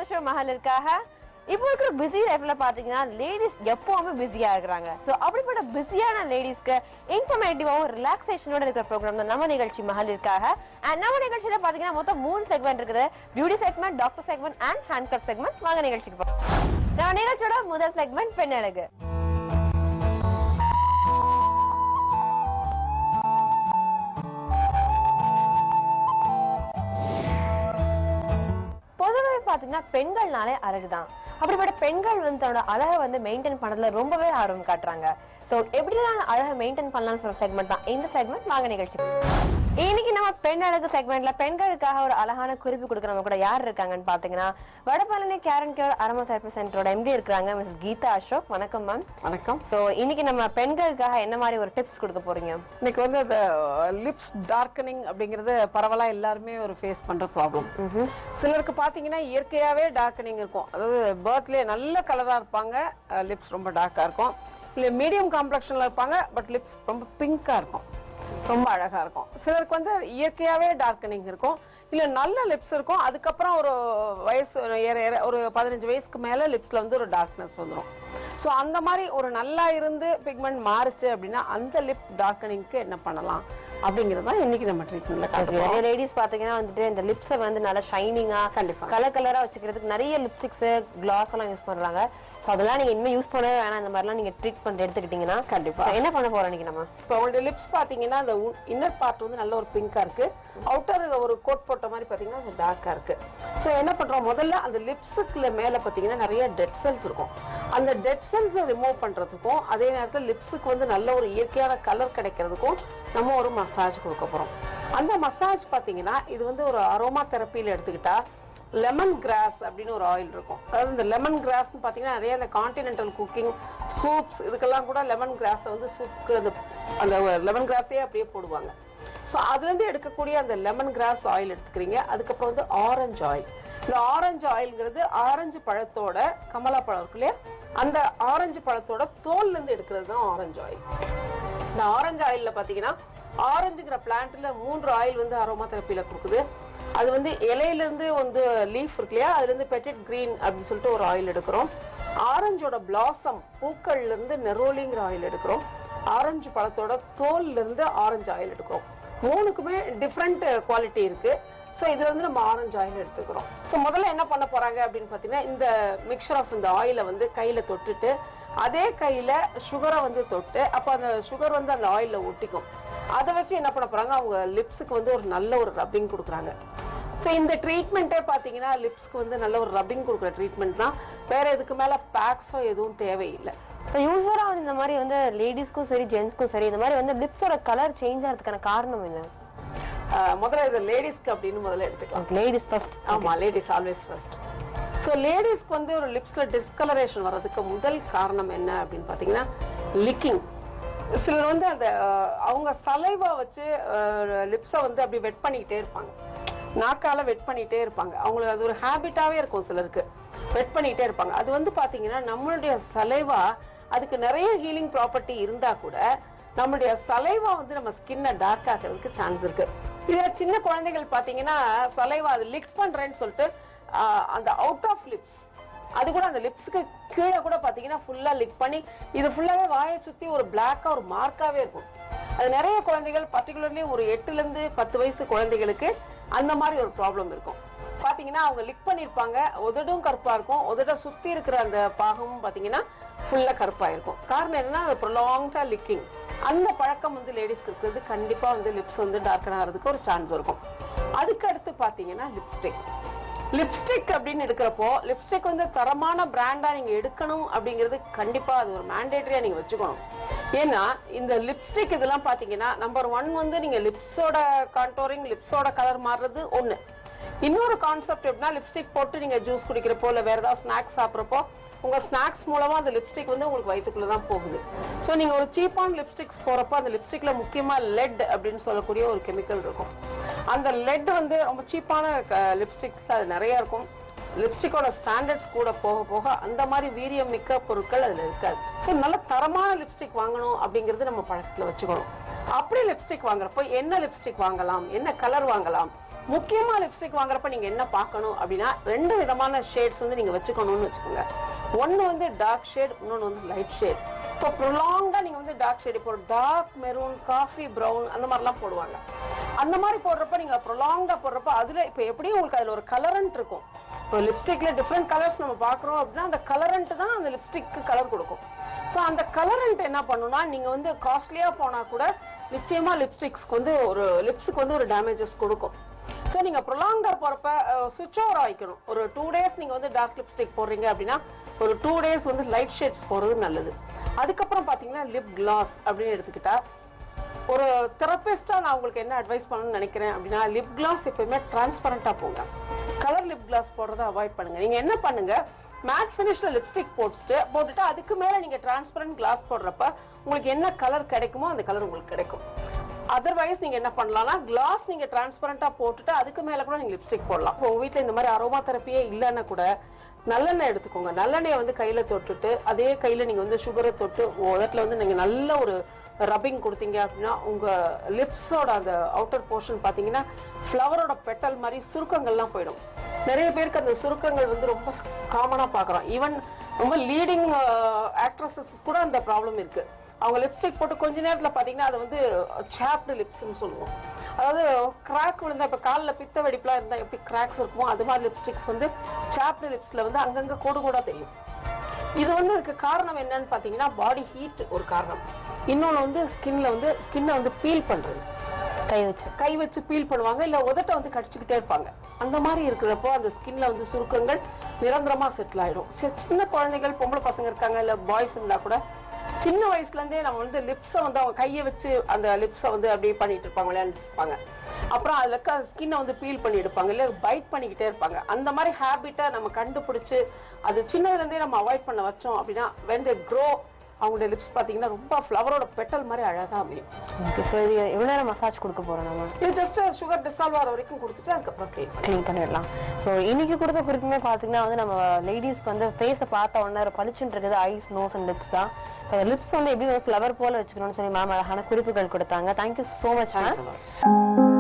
Show மகளிருக்காக. இப்போ இருக்கிற busy லைஃப்ல பாத்தீங்கன்னா லேடிஸ் எப்பவுமே பிஸியா இருக்காங்க. சோ அப்படிப்பட்ட பிஸியான லேடிஸ்க்கு இன்ஃபர்மேட்டிவாவும் ரிலாக்ஸேஷனோட இருக்கிற ப்ரோக்ராம் தான் நம்ம நிகழ்ச்சி மகளிருக்காக. அண்ட் நம்ம நிகழ்ச்சியில பாத்தீங்கன்னா மொத்தம் 3 செக்மெண்ட் இருக்குது. Beauty segment, doctor segment and hand craft segment. வாங்க நிகழ்ச்சிக்கு போறோம். நம்ம நிகழ்ச்சியோட முதல் செக்மெண்ட் பெண் அழகு. பொதுவாக பாத்தீங்கன்னா பெண்கள்னாலே அழகுதான். அப்படிப்பட்ட பெண்கள் வந்து தன்னோட அழகை வந்து மெயின்டைன் பண்ணதுல ரொம்பவே ஆர்வம் காட்டுறாங்க. சோ எப்படிலாம் அழகை மெயின்டைன் பண்ணலாம்னு சொல்ற செக்மெண்ட் தான் இந்த செக்மெண்ட். வாங்க நிகழ்ச்சி. இன்னைக்கு நம்ம பெண் அழகு செக்மெண்ட்ல பெண்களுக்காக ஒரு அழகான குறிப்பு கொடுக்கறவங்க கூட யார் இருக்காங்கன்னு பாத்தீங்கன்னா வடபழனி கேரன் கேர் அரோமா தெரபி சென்டரோட எம்டி இருக்காங்க மிஸ் கீதா அசோக். வணக்கம் மேம். வணக்கம். சோ இன்னைக்கு நம்ம பெண்களுக்காக என்ன மாதிரி ஒரு டிப்ஸ் கொடுக்க போறீங்க? இன்னைக்கு வந்து இந்த லிப்ஸ் டார்க்கனிங் அப்படிங்கறது பரவலா எல்லாருமே ஒரு ஃபேஸ் பண்ற ப்ராப்ளம். சிலருக்கு பாத்தீங்கன்னா இயற்கையாவே டார்க்கனிங் இருக்கும். அதாவது பர்த்லயே நல்ல கலரா இருப்பாங்க, லிப்ஸ் ரொம்ப டார்க்கா இருக்கும். இல்ல மீடியம் காம்ப்ளெக்ஷன்ல இருப்பாங்க, பட் லிப்ஸ் ரொம்ப பிங்கா இருக்கும், ரொம்ப அழகா இருக்கும். சிலருக்கு வந்து இயற்கையாவே டார்க்கனிங் இருக்கும். இல்ல நல்ல லிப்ஸ் இருக்கும், அதுக்கப்புறம் ஒரு வயசு ஒரு 15 வயசுக்கு மேல லிப்ஸ்ல வந்து ஒரு டார்க்னஸ் வந்துடும். சோ அந்த மாதிரி ஒரு நல்லா இருந்து பிக்மெண்ட் மாறுச்சு அப்படின்னா அந்த லிப் டார்க்கனிங்க்கு என்ன பண்ணலாம் அப்படிங்கறத இன்னைக்கு நம்ம ட்ரீட்மெண்ட்ல காட்டுறோம். நிறைய லேடிஸ் பாத்தீங்கன்னா வந்துட்டு இந்த லிப்ஸை வந்து நல்லா ஷைனிங்கா கண்டிப்பா கலர் கலரா வச்சுக்கிறதுக்கு நிறைய லிப்ஸ்டிக்ஸ் கிளாஸ் எல்லாம் யூஸ் பண்றாங்க. சோ அதெல்லாம் நீங்க இனிமே யூஸ் பண்ணவே வேணாம். இந்த மாதிரிலாம் நீங்க ட்ரீட்மெண்ட் எடுத்துக்கிட்டீங்கன்னா கண்டிப்பா என்ன பண்ண போறோம் இன்னைக்கு நம்ம? இப்போ உங்களுடைய லிப்ஸ் பாத்தீங்கன்னா அந்த இன்னர் பார்ட் வந்து நல்ல ஒரு பிங்கா இருக்கு, அவுட்டர் ஒரு கோட் போட்ட மாதிரி பாத்தீங்கன்னா அது டார்க்கா இருக்கு. சோ என்ன பண்றோம், முதல்ல அந்த லிப்ஸுக்குள்ள மேல பாத்தீங்கன்னா நிறைய டெட் செல்ஸ் இருக்கும். அந்த டெட் செல்ஸ் ரிமூவ் பண்றதுக்கும் அதே நேரத்தில் லிப்ஸுக்கு வந்து நல்ல ஒரு இயற்கையான கலர் கிடைக்கிறதுக்கும் நம்ம ஒரு மசாஜ் கொடுக்க போறோம். அந்த மசாஜ் பாத்தீங்கன்னா இது வந்து ஒரு அரோமா தெரப்பியில எடுத்துக்கிட்டா லெமன் கிராஸ் அப்படின்னு ஒரு ஆயில் இருக்கும். அதாவது இந்த லெமன் கிராஸ் பாத்தீங்கன்னா நிறைய இந்த கான்டினென்டல் குக்கிங் சூப்ஸ் இதுக்கெல்லாம் கூட லெமன் கிராஸ் வந்து சூப்புக்கு அந்த லெமன் கிராஸே அப்படியே போடுவாங்க. ஸோ அதுல இருந்து எடுக்கக்கூடிய அந்த லெமன் கிராஸ் ஆயில் எடுத்துக்கிறீங்க. அதுக்கப்புறம் வந்து ஆரஞ்சு ஆயில். இந்த ஆரஞ்சு ஆயில்ங்கிறது ஆரஞ்சு பழத்தோட கமலா பழம் இருக்கு இல்லையா, அந்த ஆரஞ்சு பழத்தோட தோல்ல இருந்து எடுக்கிறது தான் ஆரஞ்சு ஆயில். இந்த ஆரஞ்சு ஆயில்ல பாத்தீங்கன்னா ஆரஞ்சுங்கிற பிளான்ட்ல 3 ஆயில் வந்து அரோமா தெரப்பியில கொடுக்குது. அது வந்து இலையில இருந்து வந்து லீஃப் இருக்கு இல்லையா, அதுல இருந்து பெட்டட் கிரீன் அப்படின்னு சொல்லிட்டு ஒரு ஆயில் எடுக்கிறோம். ஆரஞ்சோட பிளாசம் பூக்கள்ல இருந்து நெரோலிங்கிற ஆயில் எடுக்கிறோம். ஆரஞ்சு பழத்தோட தோல்ல இருந்து ஆரஞ்சு ஆயில் எடுக்கிறோம். 3க்குமே டிஃப்ரெண்ட் குவாலிட்டி இருக்கு. சோ இதுல வந்து நம்ம ஆரஞ்சு ஆயில் எடுத்துக்கிறோம். சோ முதல்ல என்ன பண்ண போறாங்க அப்படின்னு பாத்தீங்கன்னா இந்த மிக்சர் ஆஃப் இந்த ஆயில வந்து கையில தொட்டுட்டு அதே கையில சுகரை வந்து தொட்டு அப்ப அந்த சுகர் வந்து அந்த ஆயில்ல ஒட்டிக்கும். அதை வச்சு என்ன பண்ண போறாங்க, அவங்க லிப்ஸுக்கு வந்து ஒரு நல்ல ஒரு ரப்பிங் கொடுக்குறாங்க. சோ இந்த ட்ரீட்மெண்ட்டே பாத்தீங்கன்னா லிப்ஸ்க்கு வந்து நல்ல ஒரு ரப்பிங் கொடுக்குற ட்ரீட்மெண்ட் தான். வேற இதுக்கு மேல பேக்ஸோ எதுவும் தேவையில்லை. யூஸ்வலா இந்த மாதிரி வந்து லேடிஸ்க்கும் சரி ஜென்ஸ்க்கும் சரி இந்த மாதிரி வந்து லிப்ஸோட கலர் சேஞ்ச் ஆகிறதுக்கான காரணம் என்ன? முதல்ல இது லேடிஸ்க்கு அப்படின்னு முதல்ல எடுத்துக்கலாம். Ladies first. ஆமா, லேடிஸ் ஆல்வேஸ் ஃபர்ஸ்ட். சோ லேடிஸ்க்கு வந்து ஒரு லிப்ஸ்ல டிஸ்கலரேஷன் வர்றதுக்கு முதல் காரணம் என்ன அப்படின்னு பாத்தீங்கன்னா லிக்கிங். சிலர் வந்து அந்த அவங்க சலைவா வச்சு லிப்ஸை வந்து அப்படி வெட் பண்ணிக்கிட்டே இருப்பாங்க, நாக்கால வெட் பண்ணிட்டே இருப்பாங்க. அவங்களுக்கு அது ஒரு ஹேபிட்டாவே இருக்கும், சிலருக்கு வெட் பண்ணிட்டே இருப்பாங்க. அது வந்து பாத்தீங்கன்னா நம்மளுடைய சலைவா அதுக்கு நிறைய ஹீலிங் ப்ராப்பர்ட்டி இருந்தா கூட நம்மளுடைய சலைவா வந்து நம்ம ஸ்கின்னை டார்க் ஆகிறதுக்கு சான்ஸ் இருக்கு. இதுல சின்ன குழந்தைகள் பாத்தீங்கன்னா சலைவா அது லிக் பண்றேன்னு சொல்லிட்டு அந்த அவுட் ஆஃப் லிப்ஸ் அது கூட அந்த லிப்ஸுக்கு கீழே கூட பாத்தீங்கன்னா ஃபுல்லா லிக் பண்ணி இது ஃபுல்லாவே வாயை சுத்தி ஒரு பிளாக்கா ஒரு மார்க்காவே இருக்கும். அது நிறைய குழந்தைகள் பர்டிகுலர்லி ஒரு 8ல இருந்து 10 வயசு குழந்தைகளுக்கு அந்த மாதிரி ஒரு ப்ராப்ளம் இருக்கும். பாத்தீங்கன்னா அவங்க லிக் பண்ணிருப்பாங்க, உதடும் கருப்பா இருக்கும், உதட சுத்தி இருக்கிற அந்த பாகமும் பாத்தீங்கன்னா ஃபுல்லா கருப்பா இருக்கும். காரணம் என்னன்னா அது ப்ரொலாங்டா லிக்கிங். அந்த பழக்கம் வந்து லேடிஸ்க்கு இருக்கிறது கண்டிப்பா வந்து லிப்ஸ் வந்து டார்க்கன் ஆகிறதுக்கு ஒரு சான்ஸ் இருக்கும். அதுக்கு அடுத்து பாத்தீங்கன்னா லிப்ஸ்டிக். லிப்ஸ்டிக் அப்படின்னு எடுக்கிறப்போ லிப்ஸ்டிக் வந்து தரமான பிராண்டா நீங்க எடுக்கணும் அப்படிங்கிறது கண்டிப்பா அது ஒரு மேண்டேட்டரியா நீங்க வச்சுக்கணும். ஏன்னா இந்த லிப்ஸ்டிக் இதெல்லாம் பாத்தீங்கன்னா நம்பர் 1 வந்து நீங்க லிப்ஸோட கான்டோரிங் லிப்ஸோட கலர் மாறுறது ஒண்ணு. இன்னொரு கான்செப்ட் எப்படின்னா லிப்ஸ்டிக் போட்டு நீங்க ஜூஸ் குடிக்கிறப்போ இல்ல வேற ஏதாவது ஸ்நாக்ஸ் சாப்பிட்றப்போ உங்க ஸ்நாக்ஸ் மூலமா அந்த லிப்ஸ்டிக் வந்து உங்களுக்கு வயிற்றுக்குள்ளதான் போகுது. சோ நீங்க ஒரு சீப்பான லிப்ஸ்டிக்ஸ் போறப்போ அந்த லிப்ஸ்டிக்ல முக்கியமா லெட் அப்படின்னு சொல்லக்கூடிய ஒரு கெமிக்கல் இருக்கும். அந்த லெட் வந்து ரொம்ப சீப்பான லிப்ஸ்டிக்ஸ் அது நிறைய இருக்கும். லிப்ஸ்டிக்கோட ஸ்டாண்டர்ட்ஸ் கூட போக போக அந்த மாதிரி வீரியம் மிக்க பொருட்கள் அதுல இருக்காது. சோ நல்ல தரமான லிப்ஸ்டிக் வாங்கணும் அப்படிங்கறது நம்ம பழக்கத்துல வச்சுக்கணும். அப்படி லிப்ஸ்டிக் வாங்குறப்போ என்ன லிப்ஸ்டிக் வாங்கலாம், என்ன கலர் வாங்கலாம், முக்கியமா லிப்ஸ்டிக் வாங்குறப்ப நீங்க என்ன பார்க்கணும் அப்படின்னா 2 விதமான ஷேட்ஸ் வந்து நீங்க வச்சுக்கணும்னு வச்சுக்கோங்க. ஒன்னு வந்து டார்க் ஷேட், இன்னொன்னு வந்து லைட் ஷேட். இப்போ ப்ரொலாங்கா நீங்க வந்து டார்க் ஷேட், இப்போ டார்க் மெரூன், காஃபி பிரவுன் அந்த மாதிரிலாம் போடுவாங்க. அந்த மாதிரி போடுறப்ப நீங்க ப்ரொலாங்கா போடுறப்ப அதுல இப்போ எப்படியும் உங்களுக்கு அதுல ஒரு கலரண்ட் இருக்கும். இப்போ லிப்ஸ்டிக்ல டிஃப்ரெண்ட் கலர்ஸ் நம்ம பாக்குறோம் அப்படின்னா அந்த கலரண்ட் தான் அந்த லிப்ஸ்டிக்கு கலர் கொடுக்கும். ஸோ அந்த கலரண்ட் என்ன பண்ணுன்னா நீங்க வந்து காஸ்ட்லியா போனா கூட நிச்சயமா லிப்ஸ்டிக்ஸ்க்கு வந்து ஒரு லிப்ஸ்க்கு வந்து ஒரு டேமேஜஸ் கொடுக்கும். ஸோ நீங்க ப்ரொலாங்கா போறப்ப சுவிட்ச் ஓவர் ஆயிக்கணும். ஒரு 2 days நீங்க வந்து டார்க் லிப்ஸ்டிக் போடுறீங்க அப்படின்னா ஒரு 2 days வந்து லைட் ஷேட்ஸ் போறது நல்லது. அதுக்கப்புறம் பாத்தீங்கன்னா லிப் கிளாஸ் அப்படின்னு எடுத்துக்கிட்டா ஒரு தெரபிஸ்டா நான் உங்களுக்கு என்ன அட்வைஸ் பண்ணணும்னு நினைக்கிறேன் அப்படின்னா லிப் கிளாஸ் எப்பவுமே டிரான்ஸ்பரண்டா போங்க. கலர் லிப் கிளாஸ் போடுறத அவாய்ட் பண்ணுங்க. நீங்க என்ன பண்ணுங்க, மேட் ஃபினிஷ்ல லிப்ஸ்டிக் போட்டுட்டு அதுக்கு மேல நீங்க டிரான்ஸ்பரண்ட் கிளாஸ் போடுறப்ப உங்களுக்கு என்ன கலர் கிடைக்குமோ அந்த கலர் உங்களுக்கு கிடைக்கும். அதர்வைஸ் நீங்க என்ன பண்ணலாம்னா கிளாஸ் நீங்க டிரான்ஸ்பரண்டா போட்டுட்டு அதுக்கு மேல கூட நீங்க லிப்ஸ்டிக் போடலாம். உங்க வீட்டுல இந்த மாதிரி அரோமா தெரப்பியே இல்லைன்னா கூட நல்லெண்ணெய் எடுத்துக்கோங்க. நல்லெண்ணெயை வந்து கையில தொட்டுட்டு அதே கையில நீங்க வந்து சுகரை தொட்டு உதட்டுல வந்து நீங்க நல்ல ஒரு ரப்பிங் கொடுத்தீங்க அப்படின்னா உங்க லிப்ஸோட அந்த அவுட்டர் போர்ஷன் பாத்தீங்கன்னா ஃப்ளவரோட பெட்டல் மாதிரி சுருக்கங்கள்லாம் போயிடும். நிறைய பேருக்கு அந்த சுருக்கங்கள் வந்து ரொம்ப காமனா பாக்குறோம். ஈவன் ரொம்ப லீடிங் ஆக்ட்ரஸஸ் கூட அந்த ப்ராப்ளம் இருக்கு. அவங்க லிப்ஸ்டிக் போட்டு கொஞ்ச நேரத்துல பாத்தீங்கன்னா அது வந்து சாப்டு லிப்ஸ்ன்னு சொல்லுவோம். அதாவது கிராக் விழுந்தா இப்ப கால்ல பித்த வெடிப்புலாம் இருந்தா எப்படி கிராக்ஸ் இருக்குமோ அது மாதிரி லிப்ஸ்டிக்ஸ் வந்து சாப்டு லிப்ஸ்ல வந்து அங்கங்க கோடு கூட தெரியும். இது வந்து அதுக்கு காரணம் என்னன்னு பாத்தீங்கன்னா பாடி ஹீட் ஒரு காரணம். இன்னொன்னு வந்து ஸ்கின்னை வந்து பீல் பண்றது, கை வச்சு பீல் பண்ணுவாங்க, இல்ல உதட்ட வந்து கடிச்சுக்கிட்டே இருப்பாங்க. அந்த மாதிரி இருக்கிறப்போ அந்த ஸ்கின்ல வந்து சுருக்கங்கள் நிரந்தரமா செட்டில் ஆயிடும். சின்ன குழந்தைகள் பொம்பளை பசங்க இருக்காங்க இல்ல பாய்ஸ் இருந்தா கூட சின்ன வயசுல இருந்தே நம்ம வந்து லிப்ஸை வந்து அவங்க கையை வச்சு அந்த லிப்ஸை வந்து அப்படியே பண்ணிட்டு இருப்பாங்க, விளையாண்டுட்டு இருப்பாங்க. அப்புறம் அதுல இருக்க ஸ்கின்னை வந்து பீல் பண்ணி எடுப்பாங்க, இல்ல பைட் பண்ணிக்கிட்டே இருப்பாங்க. அந்த மாதிரி ஹேபிட்டை நம்ம கண்டுபிடிச்சு அது சின்னதுல இருந்தே நம்ம அவாய்ட் பண்ண வச்சோம் அப்படின்னா when they grow அவங்களுடைய லிப்ஸ் பாத்தீங்கன்னா ரொம்ப ஃப்ளவரோட பெட்டல் மாதிரி அழகா அமையும். ஓகே, சோ இது எவ்வளவு நேரம் மசாஜ் கொடுக்க போறோம் நம்ம? இது ஜஸ்ட் சுகர் டிசால்வ் ஆகிற வரைக்கும் கொடுத்துட்டு அதுக்கப்புறம் க்ளீன் பண்ணிடலாம். சோ இன்னைக்கு கொடுத்த குறிப்புமே பாத்தீங்கன்னா வந்து நம்ம லேடிஸ்க்கு வந்து ஃபேஸை பார்த்த உடனே பளிச்சுன்னு இருக்குது ஐஸ், நோஸ் அண்ட் லிப்ஸ் தான். லிப்ஸ் வந்து எப்படி ஃப்ளவர் போல வச்சுக்கணும்னு சொல்லி மேம் அழகான குறிப்புகள் கொடுத்தாங்க. Thank you so much ma'am.